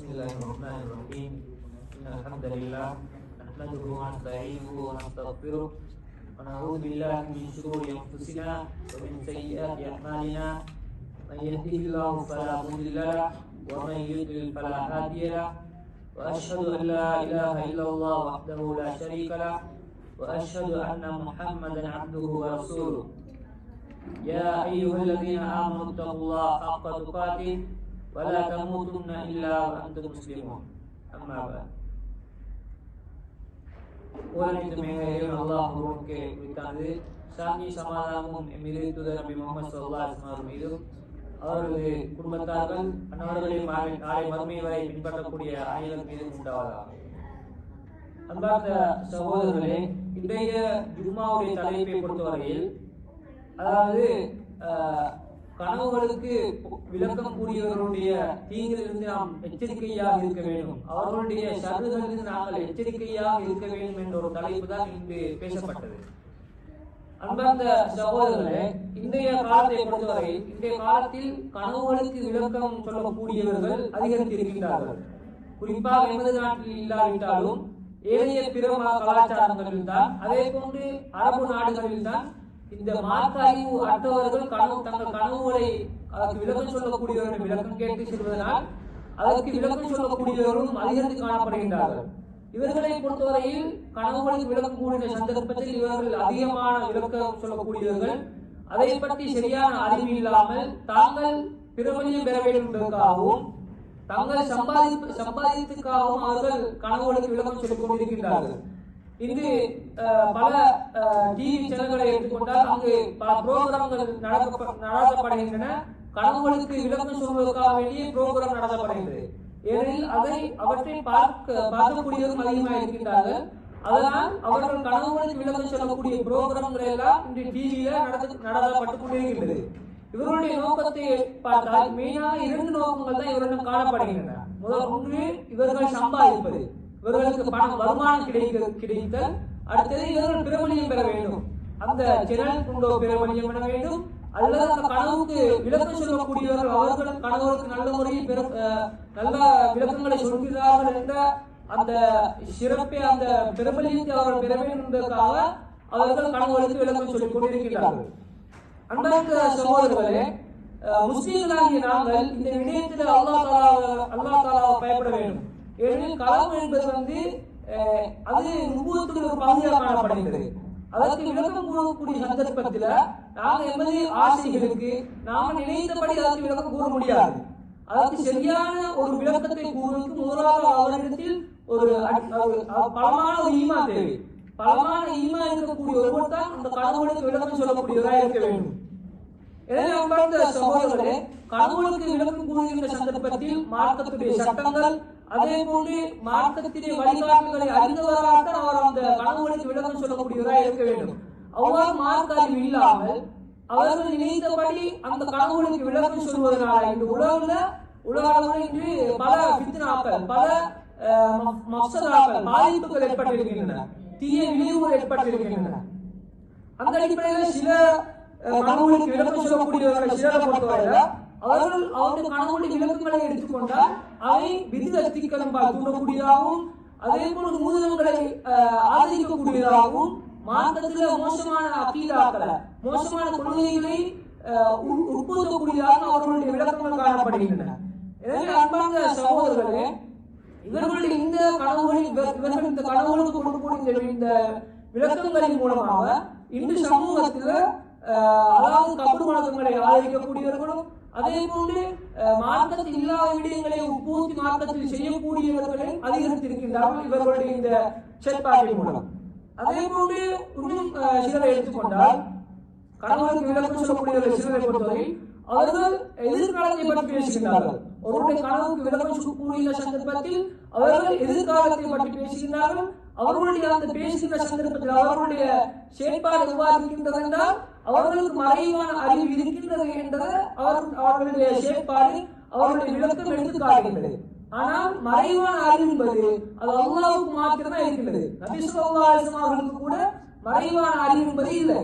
Bismillahirrahmanirrahim. Alhamdulillah nahmaduhu wa nasta'inuhu wa nastaghfiruh wa na'udzu billahi min shururi anfusina wa min sayyiati a'malina. Man yahdihillahu fala mudilla lahu wa man yudlil fala hadiya lahu. Wa ashhadu an la ilaha illallah wahdahu la sharika lahu wa ashhadu anna Muhammadan 'abduhu wa rasuluh. Ya ayyuhalladzina amanu taqullaha haqqa tuqatih wa la tamutunna illa wa antum muslimun. Amma ba'd. அல்லாஹ் ஒருவனுக்கே உரித்தானது. சாந்தி சமாதானமும் எம்மிலே தூதர் நபி முஹம்மது ஸல்லல்லாஹு அலைஹி வஸல்லம் மீதும் அவர்களது குடும்பத்தார்கள் அன்னவர்களை நாளை மறுமை வரை பின்பற்றக்கூடிய அனைவர் மீதும் உண்டாவதாக. அன்பார்ந்த சகோதரர்களே, இன்றைய ஜும்மாவுடைய தலைப்பை பொறுத்தவரையில், அதாவது கனவுகளுக்கு விளக்கம் கூறியவர்களுடைய தீங்கிலிருந்து நாம் எச்சரிக்கையாக இருக்க வேண்டும், அவர்களுடைய ஷர்ரிலிருந்து நாங்கள் எச்சரிக்கையாக இருக்க வேண்டும் என்ற ஒரு தலைப்பு தான் இங்கு பேசப்பட்டது. அன்பார்ந்த சகோதரர்களே, இன்றைய காலத்தை பொறுத்தவரை இன்றைய காலத்தில் கனவுகளுக்கு விளக்கம் சொல்லக்கூடியவர்கள் அதிகரித்திருக்கின்றார்கள். குறிப்பாக எமது நாட்டில் இல்லாவிட்டாலும் ஏனைய பிற கலாச்சாரங்களில் தான், அதே போன்று அரபு நாடுகளில் தான் இந்த மார்க்க அறிவு அற்றவர்கள் தங்கள் கனவுகளை அதற்கு விளக்கம் சொல்லக்கூடியவர்கள் விளக்கம் கேட்டு செல்வதனால் அதற்கு விளக்கம் சொல்லக்கூடியவர்களும் அதிகரித்து காணப்படுகின்றார்கள். இவர்களை பொறுத்தவரையில் கனவுகளுக்கு விளக்கம் கூடிய சந்தர்ப்பத்தில் இவர்கள் அதிகமான விளக்கம் சொல்லக்கூடியவர்கள் அதை பற்றி சரியான அறிவு இல்லாமல் தாங்கள் பிரபலியம் பெற வேண்டும் என்பதற்காகவும் தங்கள் சம்பாதித்துக்காகவும் அவர்கள் கனவுகளுக்கு விளக்கம் சொல்லிக் கொண்டிருக்கின்றார்கள். இங்கு பல டிவி சேனல்களை எடுத்துக்கொண்டால் அங்கு பல புரோகிராம்கள் நடத்தப்படுகின்றன. கனவுகளுக்கு விளக்கம் சொல்வதற்காக வேண்டிய புரோகிராம் நடத்தப்படுகின்றது. ஏனெனில் அவற்றை பார்க்கக்கூடியவரும் அதிகமாக இருக்கின்றார்கள். அதனால் அவர்கள் கனவுகளுக்கு விளக்கம் சொல்லக்கூடிய புரோகிராம்கள் எல்லாம் இன்று டிவியில நடத்தப்பட்டுக் கொண்டிருக்கின்றது. இவர்களுடைய நோக்கத்தை பார்த்தால் மெயினாக இரண்டு நோக்கங்கள் தான் இவரிடம் காணப்படுகின்றன. முதல் ஒன்று, இவர்கள் சம்பாதிப்பது, இவர்களுக்கு பணம் வருமானம் கிடைத்தல். அடுத்தது, இவர்கள் பிரபலியம் பெற வேண்டும், அந்த சேனல் கொண்டோ பிரபலியம் பெற வேண்டும், அல்லது அந்த கனவுக்கு விளக்கம் சொல்லக்கூடியவர்கள் அவர்கள் கனவுகளுக்கு நல்ல முறையில் நல்ல விளக்கங்களை சொல்கிறார்கள் என்ற அந்த சிறப்பை, அந்த பிரபலியத்தை அவர்கள் பெற வேண்டும் என்பதற்காக அவர்கள் கனவுகளுக்கு விளக்கம் சொல்லிக் கொண்டிருக்கிறார்கள். அன்பார்ந்த சகோதரர்களே, முஸ்லிம்களாகிய நாங்கள் இந்த விடயத்தில் அல்லாஹ் தாலாவை பயப்பட வேண்டும். ஏனெனில் கனவு என்பது அது நுபுவத்துடைய ஒரு பகுதியாக காணப்படுகிறது. அதற்கு விளக்கம் கூறக்கூடிய சந்தர்ப்பத்தில் நாங்கள் எமது ஆசைகளுக்கு நாம நினைத்தபடி அதற்கு விளக்கம் கூற முடியாது. அதற்கு சரியான ஒரு விளக்கத்தை கூறுவதற்கு முதலாக அவரிடத்தில் ஒரு பலமான ஒரு ஈமா தேவை. பலமான ஈமா இருக்கக்கூடிய ஒருவர் தான் அந்த கனவுகளுக்கு விளக்கம் சொல்லக்கூடியவராக இருக்க வேண்டும். எனவே அன்பார்ந்த சகோதரர்களே, கனவுகளுக்கு விளக்கம் கூறுகின்ற சந்தர்ப்பத்தில் மார்க்கத்துடைய சட்டங்கள், அதே போன்று மார்க்கத்திலே வழிகாட்டுகளை அறிந்தவராகத்தான் அவர் அந்த கனவுகளுக்கு விளக்கம் சொல்லக்கூடியவராக இருக்க வேண்டும். அவ்வாறு மார்க்க அறிவு இல்லாமல் அவர்கள் நினைத்தபடி அந்த கனவுகளுக்கு விளக்கம் சொல்வதனால இந்த உலகளவில் இன்று பல ஃபித்னாக்கள், பல மஃசதாக்கள், பாதிப்புகள் ஏற்பட்டிருக்கின்றன, தீய விளைவுகள் ஏற்பட்டிருக்கின்றன. அந்த அடிப்படையில் சில கனவுகளுக்கு விளக்கம் சொல்லக்கூடியவர்கள் சிலரை பொறுத்தவரையில அவர்கள் அவருடைய கனவுடைய விளக்கங்களை எடுத்துக்கொண்டால் அவை விதிகத்திகளும் தூண்டக்கூடியதாகவும், அதே போல மூதனங்களை ஆதரிக்கக்கூடியதாகவும், மார்க்கத்தில் மோசமான அக்கீதாக்களை, மோசமான கொள்கைகளை உட்படுத்தக்கூடியதாக அவர்களுடைய விளக்கங்கள் காணப்படுகின்றன. எனவே அன்பார்ந்த சகோதரர்களே, இவர்களுடைய இந்த கனவுகளில் இவர்கள் இந்த கனவுகளுக்கு கொடுக்கக்கூடிய இந்த விளக்கங்களின் மூலமாக இன்று சமூகத்தில் அதாவது கபடு வழக்கங்களை ஆதரிக்கக்கூடியவர்களும், அதே போன்று மார்க்கத்தில் இல்லாத விடயங்களை உட்பூத்தி மார்க்கத்தில் செய்யக்கூடியவர்களை அதிகரித்திருக்கின்றார்கள் இவர்களுடைய இந்த செயற்பாட்டின் மூலம். அதே போன்று இன்னும் சிலரை எடுத்துக்கொண்டால் கனவுகளுக்கு விளக்கம் சொல்லக்கூடியவர்கள் சிலரை பொறுத்தவரை அவர்கள் எதிர்காலத்தை பற்றி பேசுகின்றார்கள். அவருடைய கனவுக்கு விளக்கம் கூறிய சந்தர்ப்பத்தில் அவர்கள் எதிர்காலத்தை பற்றி பேசுகின்றார்கள். அவர்களுடைய அந்த பேசுகின்ற சந்தர்ப்பத்தில் அவர்களுடைய செயற்பாடு எவ்வாறு இருக்கின்றது என்றால் அவர்களுக்கு மறைவான அறிவு இருக்கின்றது என்றது அவர்களுடைய செயற்பாடு, அவர்களுடைய விளக்கம் எடுத்து காட்டுகின்றது. ஆனால் மறைவான அறிவு என்பது அது அல்லாஹ்வுக்கு மாத்திரம்தான் இருக்கின்றது. நபி ஸல்லல்லாஹு அலைஹி வஸல்லம் அவர்களுக்கு கூட மறைவான அறிவு என்பது இல்லை.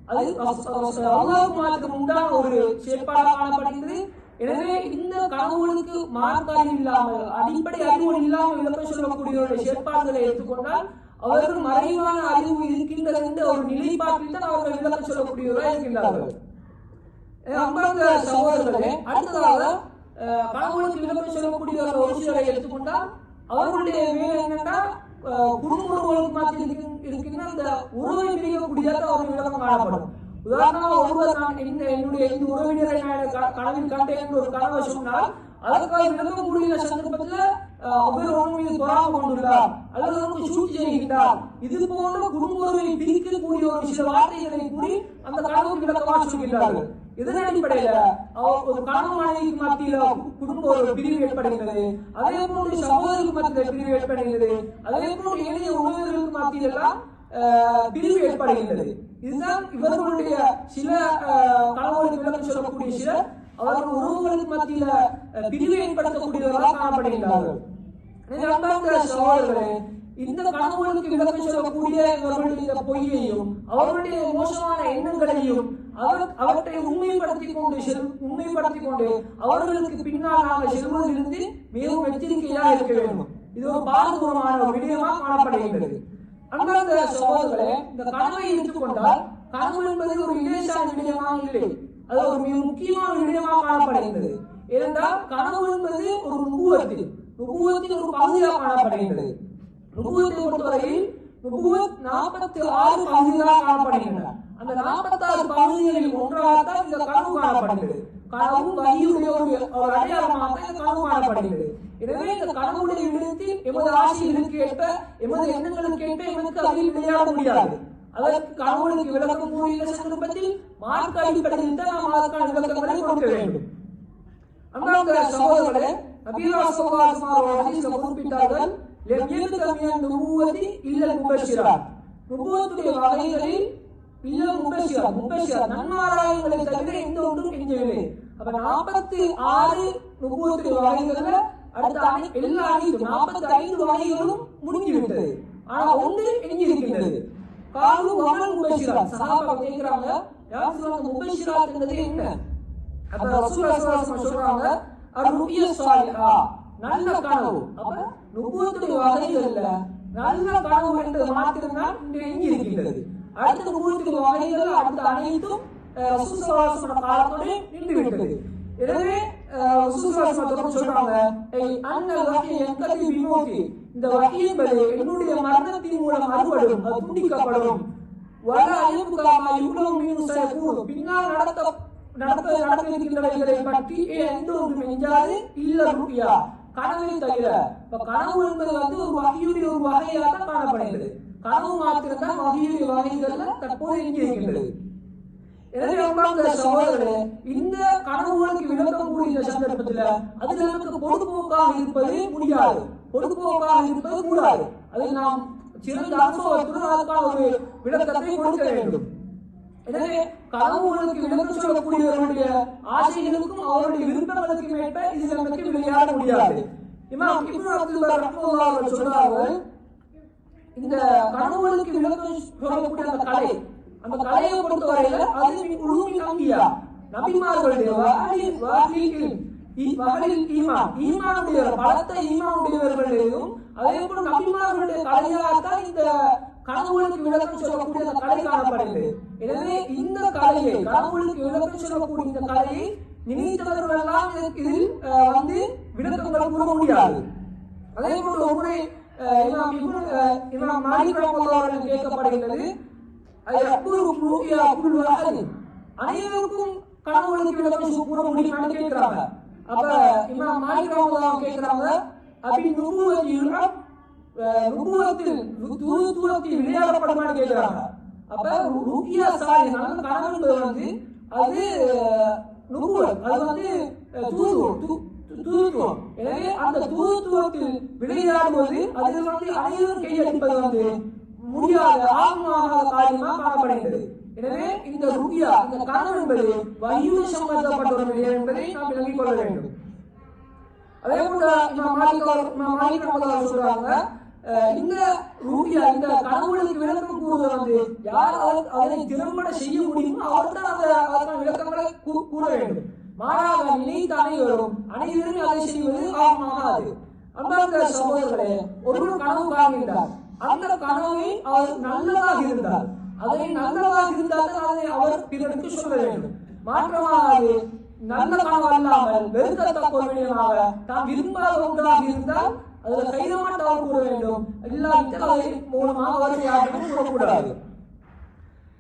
அது அல்லாஹ்வுக்கு மாத்திரம் உண்டான ஒரு செயற்பாடாக காணப்படுகின்றது. எனவே இந்த கனவுகளுக்கு மார்க்க அறிவு இல்லாமல், அடிப்படை அறிவு இல்லாமல் விளக்கம் சொல்லக்கூடியவருடைய செயற்பாடுகளை எடுத்துக்கொண்டால் அவர்கள் மறைவான அறிவு இருக்கின்றது என்ற ஒரு நிலைப்பாட்டில் தான் அவர்கள் விளக்கம் சொல்லக்கூடியவராக இருக்கின்றார்கள். அன்பார்ந்த சகோதரர்களே, அடுத்ததாக கனவுகளுக்கு விளக்கம் சொல்லக்கூடிய ஒரு சிலரை எடுத்துக்கொண்டால் அவர்களுடைய வேலை என்னன்னா குடும்ப உறவுகளுக்கு மாற்றி இருக்கின்ற அந்த உறவை பிரிக்கக்கூடியதாக அவர்கள் விளக்கம் காணப்படும். உதாரணமாக ஒருவர் நான் என்னுடைய இந்த உறவினரை கனவில் கண்டேன் என்று ஒரு கனவை சொன்னால் அதற்காக விளக்கக்கூடிய சந்தர்ப்பத்தில் அவர் ஒரு மீது பொறாமை கொண்டுள்ளார் அல்லது அவருக்கு சூழ்ச்சி செய்கின்றார், இது போன்ற குடும்ப உறவை பிரிக்கக்கூடிய ஒரு சில வார்த்தைகளை கூறி அந்த கனவுக்கு விளக்கமாக சொல்கின்றார்கள். இதன் அடிப்படையில ஒரு கணவன் மனைவிக்கு மத்தியில குடும்ப ஒரு பிரிவு ஏற்படுகிறது, அதே போன்று சகோதரருக்கு மத்தியில பிரிவு ஏற்படுகிறது, அதே போன்று ஏனைய உறவினர்களுக்கு மத்தியிலெல்லாம் பிரிவு ஏற்படுகின்றது. இதுதான் இவர்களுடைய சில கனவுகளுக்கு விளக்கம் சொல்லக்கூடிய சில அவர்கள் உறவுகளுக்கு மத்தியில பிரிவு ஏற்படுத்தக்கூடியவர்களாக காணப்படுகின்றார்கள். சகோதரர்களே, இந்த கனவுகளுக்கு விளக்கம் சொல்லக்கூடிய இவர்களுடைய பொய்யையும் அவர்களுடைய மோசமான எண்ணங்களையும் அவற்றை உண்மைப்படுத்திக் கொண்டு அவர்களுக்கு பின்னால் நாங்கள் செல்வதிலிருந்து மிகவும் எச்சரிக்கையாக இருக்க வேண்டும். இது ஒரு பாரதூரமான ஒரு விடயமாக காணப்படுகின்றது. அன்பார்ந்த சகோதரர்களே, இந்த கனவை எடுத்துக்கொண்டால் கனவு என்பது ஒரு இலேசான விடயமாக இல்லை, அது ஒரு மிக முக்கியமான விடயமாக காணப்படுகின்றது. ஏனென்றால் கனவு என்பது ஒரு நுபுவத்தின் ஒரு பகுதியாக காணப்படுகின்றது. நுபுவத்தை பொறுத்தவரையில் 46 பகுதிகளாக காணப்படுகின்றன. அந்த 46 பகுதிகளில் ஒன்றாகத்தான் இந்த கனவு காணப்படுகிறது. கனவு வகையுடைய ஒரு அடையாளமாக இந்த கனவு காணப்படுகிறது. எனவே இந்த கனவுடைய விடத்தில் எமது ஆசைகளுக்கு ஏற்ப, எமது எண்ணங்களுக்கு ஏற்ப எமக்கு அதில் விளையாட முடியாது. அதற்கு கனவுகளுக்கு விளக்கம் கூறிய சந்தர்ப்பத்தில் மார்க்க அடிப்படையில் தான் நாம் அதற்கான விளக்கங்களை கொடுக்க வேண்டும். அன்பார்ந்த சகோதரர்களே, நபிகள் ஸல்லல்லாஹு அலைஹி வஸல்லம் குறிப்பிட்டார்கள், நுபுவத்துடைய வகைகளில் நன்மாராயங்களை தவிர எந்த ஒன்றும் எஞ்சவில்லை. அப்ப 46 நுபுவத்துடைய வகைகள்ல அடுத்த எல்லா 45 வகைகளும் முடிந்துவிட்டது. ஆனா ஒன்று எஞ்சியிருக்கின்றது. காலு வமல் முபஷிராத். சஹாபாக்கள் கேக்குறாங்க, யா ரசூலல்லாஹ் முபஷிராத் என்பது என்ன? அப்ப ரசூலுல்லாஹி ஸல்லல்லாஹு அலைஹி வஸல்லம் சொல்றாங்க, அர்-ருயா ஸாலிஹா, நல்ல கனவு. அப்ப நுபுவத்துடைய வகைகள்ல நல்ல கனவு என்று மாத்திரம்தான் இங்கே எஞ்சியிருக்கின்றது. அடுத்த நுபுவத்துடைய வகைகள் அடுத்த அனைத்தும் ரசூல் ஸல்லல்லாஹு அலைஹி வஸல்லம் காலத்தோடு நின்றுவிட்டது. எனவே ரசூல் ஸல்லல்லாஹு அலைஹி வஸல்லம் சொல்றாங்க, அன்னல் வஹி யன்கதி பிமௌதி, இந்த வஹி என்பது என்னுடைய மரணத்தின் மூலம் அறுபடும், அது துண்டிக்கப்படும். வலா யப்கா மா யுக்லு மின் சயகூன், பின்னால் நடக்கின்றவைகளை பற்றி எந்த ஒன்றும் எஞ்சாது இல்ல ருயா, கனவை தவிர. இப்ப கனவு என்பது ஒரு வகையுடைய ஒரு வகையாக தான் காணப்படுகிறது. கனவு மாத்திரம்தான் வகையுடைய வகைகள்ல தற்போது எஞ்சியிருக்கின்றது. எனவே அன்பார்ந்த சகோதரர்களே, இந்த கனவுகளுக்கு விளக்கம் கூறிய சந்தர்ப்பத்தில் அது நமக்கு பொழுதுபோக்காக இருப்பது முடியாது, பொழுதுபோக்காக இருப்பது கூடாது. அதை நாம் சிறந்த அனுபவத்துடன் அதற்கான ஒரு விளக்கத்தை கொடுக்க வேண்டும். எனவே கனவுகளுக்கு விளக்கம் சொல்லக்கூடியவர்களுடைய ஆசைகளுக்கும் அவருடைய விருப்பங்களுக்கும் ஏற்ப இது நமக்கு விளையாட முடியாது. இமாம் இப்னு அப்துல் பர் ரஹ்மத்துல்லாஹி அலைஹி சொல்றார்கள், இந்த கனவுகளுக்கு விளக்கம் சொல்லக்கூடிய அந்த கலையை பொறுத்தவரையில அது உலூமில் அன்பியா, நபிமார்களுடைய ஈமானுடைய பலத்த ஈமானுடையவர்களையும் அதே போல நபிமார்களுடைய கலையாகத்தான் இந்த கனவுகளுக்கு விளக்கம் சொல்லக்கூடிய அந்த கலை காணப்படுகிறது. எனவே இந்த கலையை, கனவுகளுக்கு விளக்கம் சொல்லக்கூடிய இந்த கலையை நினைத்தவர்கள் எல்லாம் இதில் விளக்கங்கள் கூற முடியாது. அதே போல ஒரு முறை இமாம் மாலிக் ரஹ்மத்துல்லாஹி அலைஹி கேட்கப்படுகின்றது, அனைவருக்கும் கனவுகளுக்கு விளக்கம் கூற முடியுமான்னு கேட்கிறாங்க. அப்ப இமாம் மாலிக் ரஹ்மத்துல்லாஹி கேட்கிறாங்க, அப்படி நுபுவத்தில் விளையாடப்படுமான்னு கேட்கிறாங்க. அப்ப ருக்யா சாலிஹ், நல்ல கனவு என்பது அது நுபுவத், அது தூதுத்துவம். எனவே அந்த தூதுத்துவத்தில் விளையாடுவது அதில் அனைவரும் கையளிப்பது முடியாத ஆத்மாகாத காரியமாக காணப்படுகிறது. எனவே இந்த ருக்யா, இந்த கனவு என்பது வஹீயோடு சம்பந்தப்பட்ட ஒரு விடயம் என்பதை நாம் விளங்கிக் கொள்ள வேண்டும். அதே போல இமாம் மாலிக் ரஹ்மத்துல்லாஹி சொல்றாங்க, இந்த ருக்யா, இந்த கனவுகளுக்கு விளக்கம் கூறுவது யார் அதனை திறம்பட செய்ய முடியுமோ அவர் தான் அதற்கான விளக்கங்களை கூற வேண்டும். மாறாக நினைத்த அனைவரும் அதை செய்வது ஆகமாகாது. அன்பார்ந்த சகோதரர்களே, ஒரு கனவு காண்கின்றார். அந்த கனவை அவர் நல்லதாக இருந்தார், அதை நல்லதாக இருந்தால் அதை அவர் பிறருக்கு சொல்ல வேண்டும். மாற்றமாக நல்ல கனவு அல்லாமல் வெறுக்கத்தக்க ஒரு விடயமாக தாம் விரும்பாத ஒன்றாக இருந்தால் அதில் கைதமாட்டாக கூற வேண்டும். இல்லாவிட்டால் அதை மூலமாக அவர் யாருக்கும் கூறக்கூடாது.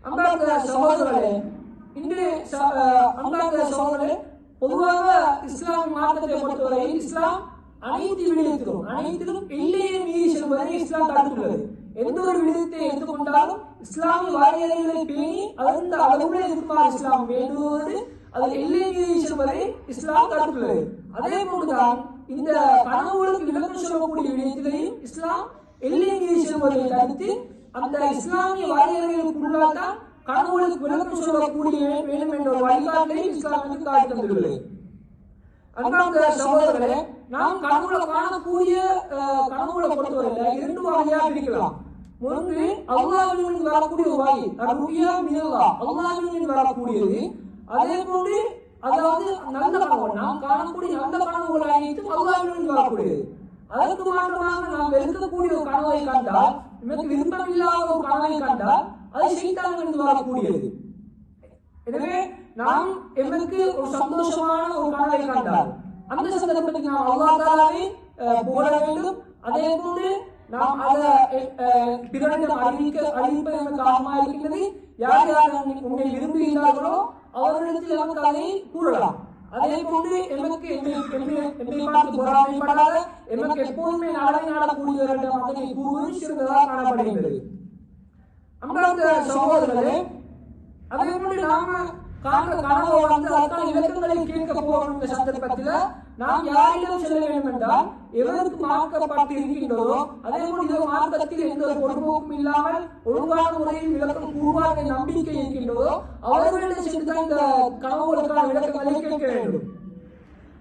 அன்பார்ந்த சகோதரர்களே, இன்று அன்பார்ந்த சகோதரர்களே, பொதுவாக இஸ்லாம் மார்க்கத்தை பொறுத்தவரையில் இஸ்லாம் அனைத்திலும் எல்லையை மீறி செல்வதை இஸ்லாம் தடுத்துள்ளது. எந்த ஒரு விடயத்தை எடுத்துக்கொண்டாலும் இஸ்லாமிய வரையறைகளை பேணி அதற்குள்ளே இருக்குமாறு இஸ்லாம் வேண்டுவது, அதில் எல்லை மீறி செல்வதை இஸ்லாம் தடுத்துள்ளது. அதே போன்றுதான் இந்த கனவுகளுக்கு விளக்கம் சொல்லக்கூடிய விடயத்திலையும் இஸ்லாம் எல்லை மீறி செல்வதை தடுத்து அந்த இஸ்லாமிய வரையறைகளுக்குள்ளால் தான் கனவுகளுக்கு விளக்கம் சொல்லக்கூடிய வேண்டும் என்ற ஒரு வழிகாட்டலையும் இஸ்லாம் காட்டி தந்துள்ளது. அன்பார்ந்த சகோதரர்களே, நாம் கனவுகளை காணக்கூடிய கனவுகளை பொறுத்தவரையில இரண்டு வகையாக பிரிக்கலாம். ஒன்று அல்லாஹ்விலிருந்து வரக்கூடிய ஒரு வகை, ருயா மினல்லாஹ், அல்லாஹ்விலிருந்து வரக்கூடியது. அதே போன்று அதாவது நல்ல கனவு, நாம் காணக்கூடிய நல்ல கனவுகள் அனைத்தும் அல்லாஹ்விலிருந்து வரக்கூடியது. அதற்கு மாற்றமாக நாம் வெறுக்கக்கூடிய ஒரு கனவை கண்டால், நமக்கு விருப்பமில்லாத ஒரு கனவை கண்டால் அது ஷைத்தானிலிருந்து வரக்கூடியது. எனவே நாம் எமக்கு ஒரு சந்தோஷமான ஒரு கனவை கண்டால் அந்த சந்தர்ப்பத்தில் நாம் அல்லாஹ் தஆலாவை புகழ வேண்டும். அதே போன்று நாம் அதை பிறரிடம் அறிவிப்பது நமக்கு ஆகமாக இருக்கின்றது. யார் யார் உன்னை விரும்புகிறார்களோ அவர்களிடத்தில் நமக்கு அதை கூறலாம். அதே போன்று எமக்கு எம்மை பார்த்து பொறாமைப்படாத, எமக்கு எப்போதுமே நாடக்கூடியவர்களிடம் அதனை கூறுவது சிறந்ததாக காணப்படுகின்றது. அன்பார்ந்த சகோதரர்களே, அதே போன்று நாம காண்ற கனவு அதற்கான இலக்கங்களை கேட்க போகும் இந்த சந்தர்ப்பத்தில் நாம் யாரிடம் செல்ல வேண்டும் என்றால், எவருக்கு மார்க்கப்பட்டு இருக்கின்றதோ அதே போல் இந்த மார்க்கத்தில் எந்த ஒரு பொறுப்போக்கும் இல்லாமல் ஒழுங்கான முறையில் விளக்கம் கூறுவார் நம்பிக்கை இருக்கின்றதோ அவர்களிடம் சென்றுதான் இந்த கனவுகளுக்கான விளக்கங்களை கேட்க வேண்டும்.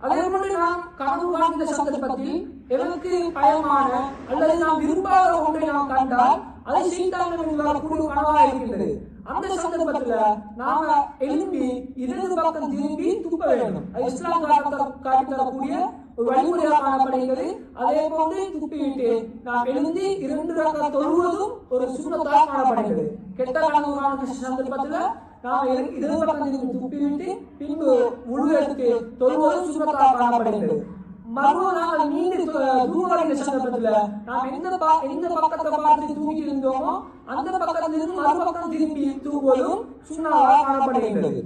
அதே போன்று நாம் கனவு காண்கின்ற சந்தர்ப்பத்தில் எவருக்கு பயமான அல்லது நாம் விரும்பாத ஒன்றை நாம் கண்டால் அதை செய்தாங்க வரக்கூடிய கனவாக இருக்கின்றது. அந்த சந்தர்ப்பத்துல நாம எழும்பி இடது பக்கம் திரும்பி துப்ப வேண்டும். அது இஸ்லாம் காட்டி தரக்கூடிய ஒரு வழிமுறையாக காணப்படுகிறது. அதே போன்று துப்பிவிட்டு நாம் எழுந்து 2 ரக்காத் தொழுவதும் ஒரு சுன்னத்தாக காணப்படுகிறது. கெட்ட கனவு காணும் சந்தர்ப்பத்துல நாம் இடது பக்கம் திரும்பி துப்பிவிட்டு பின்பு முழு எடுத்து தொழுவதும் சுன்னத்தாக காணப்படுகிறது. மறுநாள் நீண்ட தூங்குகிற சந்தர்ப்பத்துல நாம் எந்த பக்கத்தை பார்த்து தூங்கி இருந்தோமோ அந்த பக்கத்திலிருந்து மறுபக்கம் திரும்பி தூங்குவதும் சுன்னாவாக காணப்படுகின்றது.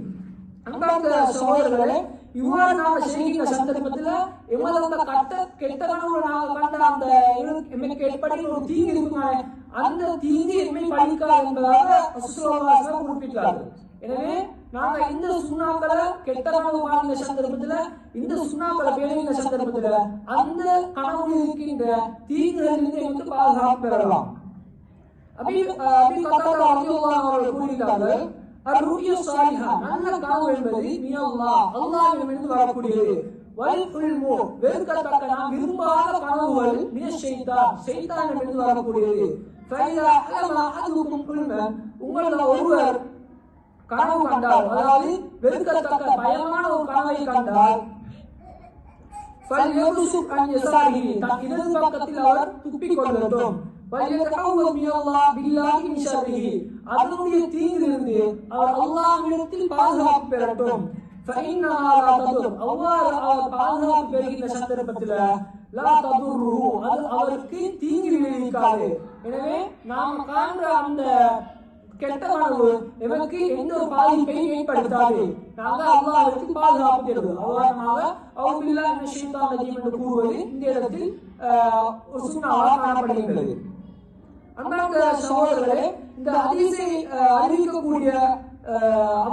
அன்பார்ந்த சகோதரர்களே, இவ்வாறு நாங்கள் செய்கின்ற சந்தர்ப்பத்துல எமது அந்த கெட்ட கனவுல நாங்கள் கண்ட அந்த எமக்கு ஏற்படுகிற ஒரு தீங்கு இருக்குமே, அந்த தீங்கு எம்மை பழிக்காது என்பதாக குறிப்பிட்டார்கள். எனவே நாங்க இந்த சுண்ணாக்களை கெட்ட கனவு காணுகிற சந்தர்ப்பத்துல இந்த சுண்ணாக்களை பேணுகிற சந்தர்ப்பத்துல அந்த கனவு இருக்கின்ற தீங்குகளிலிருந்து எங்களுக்கு பாதுகாப்பு பெறலாம். அவர்கள் கூறுகிறார்கள், அர்-ருயா ஸாலிஹா, நல்ல கனவு என்பது மினல்லாஹ், அல்லாஹ்விடமிருந்து வரக்கூடியது. வல்-உல்மு, வெறுக்கத்தக்க நாம் விரும்பாத கனவுகள் ஷைத்தானிடமிருந்து வரக்கூடியது. ஃபைதா அலம அஹதுக்கும் உல்மன், உங்களில் ஒருவர் கனவு கண்டால், அதாவது வெறுக்கத்தக்க பயமான ஒரு கனவை கண்டால், தன் இடது பக்கத்தில் அவர் துப்பிக் கொள்ளட்டும். அதனுடைய தீங்கிலிருந்து அவர் அல்லாஹ்விடத்தில் பாதுகாப்பு பெறட்டும். அவ்வாறு அவர் பாதுகாப்பு பெறுகின்ற சந்தர்ப்பத்தில் அது அவருக்கு தீங்கு விளைவிக்காது. எனவே நாம் காண்ற அந்த கெட்ட கனவு எமக்கு எந்த ஒரு பாதிப்பையும் ஏற்படுத்தாது. நாங்கள் அல்லாஹ்விற்கு பாதுகாப்பு தேடுவது. உதாரணமாக அவுபில்லாஹி மினஷ் ஷைத்தானிர் ரஜீம் என்று கூறுவது இந்த இடத்தில் ஒரு சுன்னாவாக காணப்படுகின்றது. அன்பார்ந்த சகோதரர்களே, இந்த ஹதீஸை அறிவிக்கக்கூடிய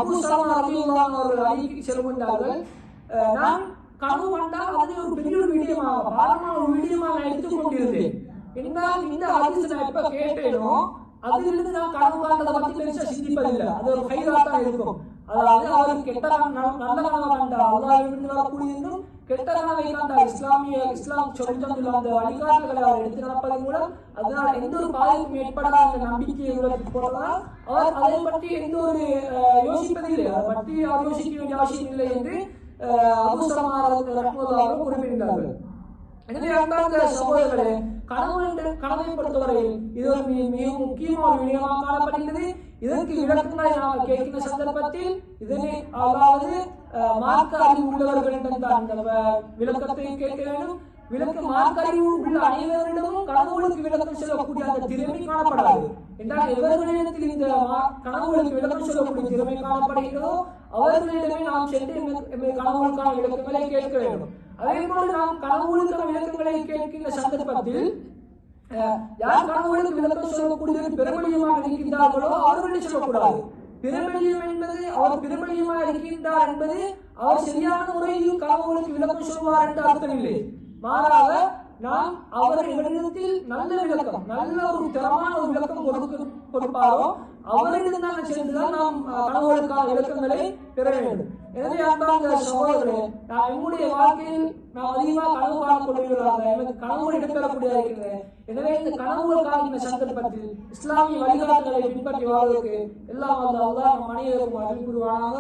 அபூ ஸலமா ரலியல்லாஹு அன்ஹு அவர்கள் அறிவிக்க செல்கின்றார்கள், நான் கனவு கண்டால் அதை ஒரு பெரிய ஒரு விடயமாக பாரமான ஒரு விடயமாக எடுத்துக் கொண்டிருந்தேன். என்றால் இந்த ஹதீஸை நான் எப்ப கேட்டேனோ அதிலிருந்து நான் கனவு காண்டதை பற்றி பெருசா சிந்திப்பதில்லை. அது ஒரு கைதாத்தான் இருக்கும். அதாவது அவருக்கு கெட்ட நல்ல கனவை கண்டால் அல்லாஹ்விலிருந்து வரக்கூடியதும், கெட்ட கனவை கண்டால் இஸ்லாம் சொல்லி தந்துள்ள அந்த வழிகாட்டுகளை அவர் எடுத்து நடப்பதன் மூலம் அதனால் எந்த ஒரு பாதிப்பும் ஏற்படாத நம்பிக்கையை உலகத்துக்கு போடுவதால் அவர் அதை பற்றி எந்த ஒரு யோசிப்பதில்லை. அதை பற்றி அவர் யோசிக்க வேண்டிய அவசியம் இல்லை என்று அபூ ஸலமா ரஹ்மத்துல்லாஹி அலைஹி குறிப்பிட்டார்கள். எனவே அன்பார்ந்த சகோதரர்களே, கனவை பொறுத்தவரையில் இது ஒரு மிக முக்கியமான ஒரு விடயமாக காணப்படுகிறது. இதற்கு விளக்கங்களை நாம் கேட்கின்ற சந்தர்ப்பத்தில் இதனை அதாவது மார்க்க அறிவு உள்ளவர்களிடம் தான் இந்த விளக்கத்தை கேட்க வேண்டும். மார்க்க அறிவு உள்ள அனைவரிடமும் கனவுகளுக்கு விளக்கம் சொல்லக்கூடிய அந்த திறமை காணப்படாது என்றால், எவர்களிடத்தில் இந்த கனவுகளுக்கு விளக்கம் சொல்லக்கூடிய திறமை காணப்படுகிறதோ அவர்களிடமே நாம் சென்று கனவுகளுக்கான விளக்கங்களை கேட்க வேண்டும். அதே போல நாம் கனவுகளுக்கான விளக்கங்களை கேட்கின்ற சந்தர்ப்பத்தில் யார் கனவுகளுக்கு விளக்கம் சொல்லக்கூடியது பிரபலியமாக இருக்கின்றார்களோ அவர்களை சொல்லக்கூடாது. பிரபலியம் என்பது அவர் பிரபலியமாக இருக்கின்றார் என்பது அவர் சரியான முறையில் கனவுகளுக்கு விளக்கம் சொல்வார் என்று அர்த்தமில்லை. மாறாக நாம் அவர்களிடத்தில் நல்ல விளக்கம், நல்ல ஒரு தரமான ஒரு விளக்கம் கொடுப்பாரோ அவரிடம் தான் சென்றுதான் நாம் கனவுகளுக்கான விளக்கங்களை பெற வேண்டும். எனவே அன்பார்ந்த சகோதரர்களே, நாம் எங்களுடைய வாழ்க்கையில் நாம் அதிகமாக கனவு காணக்கூடியவர்களாக எனக்கு கனவுகள் இடம்பெறக்கூடியதாக இருக்கிறது. எனவே இந்த கனவுகள் காண்கின்ற சந்தர்ப்பத்தில் இஸ்லாமிய வழிகாட்டுதலை பின்பற்றி வாழ்வதற்கு எல்லாம் அல்லாஹ் நம் அனைவருக்கும் அருள் புரிவானாக.